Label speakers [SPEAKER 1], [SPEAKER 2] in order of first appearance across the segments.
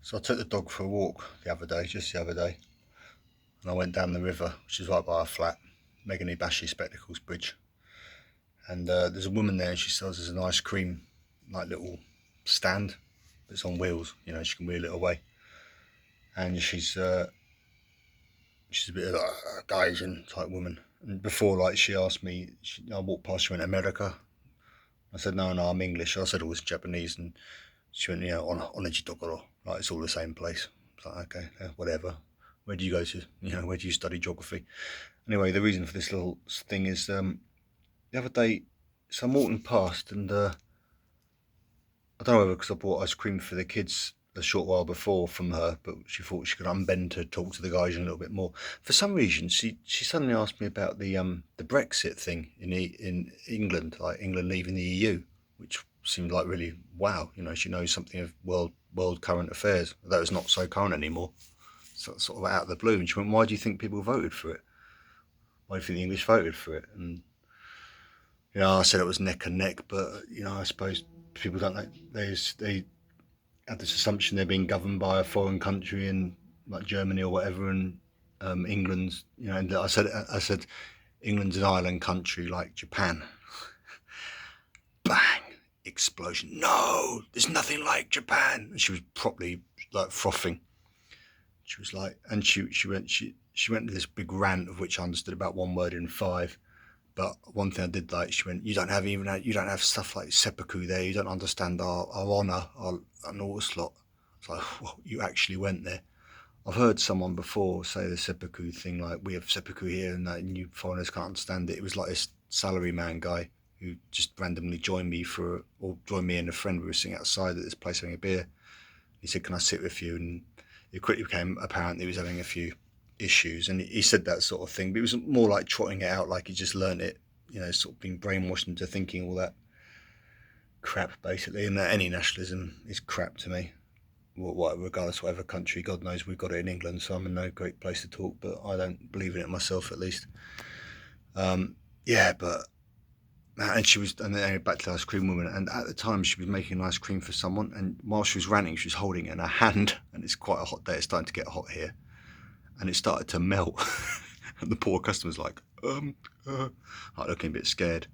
[SPEAKER 1] So I took the dog for a walk just the other day, and I went down the river, which is right by our flat, Megan Ibashi Spectacles Bridge. And there's a woman there, and she sells us an ice cream, like little stand, that's on wheels. You know, she can wheel it away. And she's a bit of a Gaijin type woman. And before, like, she asked me, I walked past, she went, America? I said, no, I'm English. I said, it's Japanese. And she went, oneji tokoro. Like, it's all the same place. It's like, okay, whatever. Where do you go to? Where do you study geography? Anyway, the reason for this little thing is the other day, so I'm walking past, and I don't know whether because I bought ice cream for the kids a short while before from her, but she thought she could unbend to talk to the guys a little bit more. For some reason, she suddenly asked me about the Brexit thing in England, like England leaving the EU, which seemed like really wow. She knows something of world current affairs, although it's not so current anymore. So, sort of out of the blue, and she went, "Why do you think people voted for it? Why do you think the English voted for it?" And I said it was neck and neck, but I suppose people don't know. They had this assumption they're being governed by a foreign country, and like Germany or whatever, and England's, and I said England's an island country like Japan. Bang! Explosion. No, there's nothing like Japan. And she was properly like frothing. She was like, and she went to this big rant of which I understood about one word in five. But one thing I did like, she went, you don't have stuff like seppuku there. You don't understand our honour, and all this lot. It's like, well, you actually went there. I've heard someone before say the seppuku thing, like, we have seppuku here, and that you foreigners can't understand it. It was like this salaryman guy who just randomly joined me and a friend. We were sitting outside at this place having a beer. He said, can I sit with you? And it quickly became apparent that he was having a few issues, and he said that sort of thing, but it was more like trotting it out like he just learned it, sort of being brainwashed into thinking all that crap, basically. And that any nationalism is crap to me, regardless of whatever country. God knows we've got it in England, so I'm in no great place to talk, but I don't believe in it myself, at least. But and she was, and then back to the ice cream woman, and at the time she was making ice cream for someone, and while she was ranting, she was holding it in her hand, and it's quite a hot day, it's starting to get hot here, and it started to melt. And the poor customer's like looking a bit scared,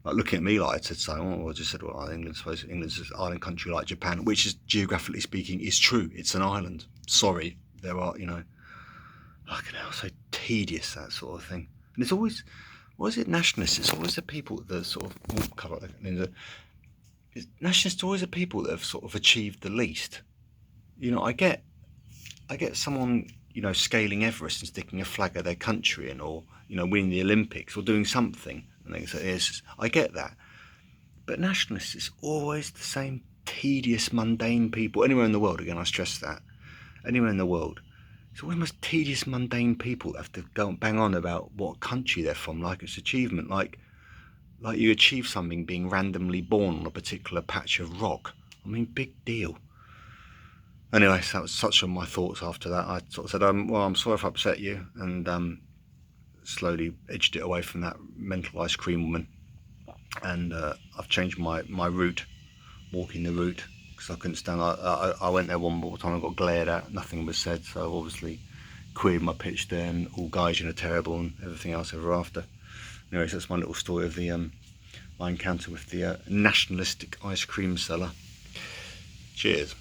[SPEAKER 1] like looking at me like I said, I just said, well, England's an island country like Japan, which is, geographically speaking, is true. It's an island. Sorry, there are, fucking hell, so tedious, that sort of thing. And it's always, what is it, nationalists? It's always the people that sort of, nationalists are always the people that have sort of achieved the least. I get someone, scaling Everest and sticking a flag of their country in, or, winning the Olympics or doing something. And they say, yes, I get that. But nationalists, it's always the same tedious, mundane people. Anywhere in the world, again, I stress that. Anywhere in the world, it's always the most tedious, mundane people that have to go and bang on about what country they're from, like it's achievement, like you achieve something being randomly born on a particular patch of rock. I mean, big deal. Anyway, so that was such on my thoughts after that. I sort of said, well, I'm sorry if I upset you, and slowly edged it away from that mental ice cream woman. And I've changed my route, walking the route, because I couldn't stand. I went there one more time, I got glared at, nothing was said, so I obviously queered my pitch there, and all Gaijin are terrible and everything else ever after. Anyway, so that's my little story of the my encounter with the nationalistic ice cream seller. Cheers.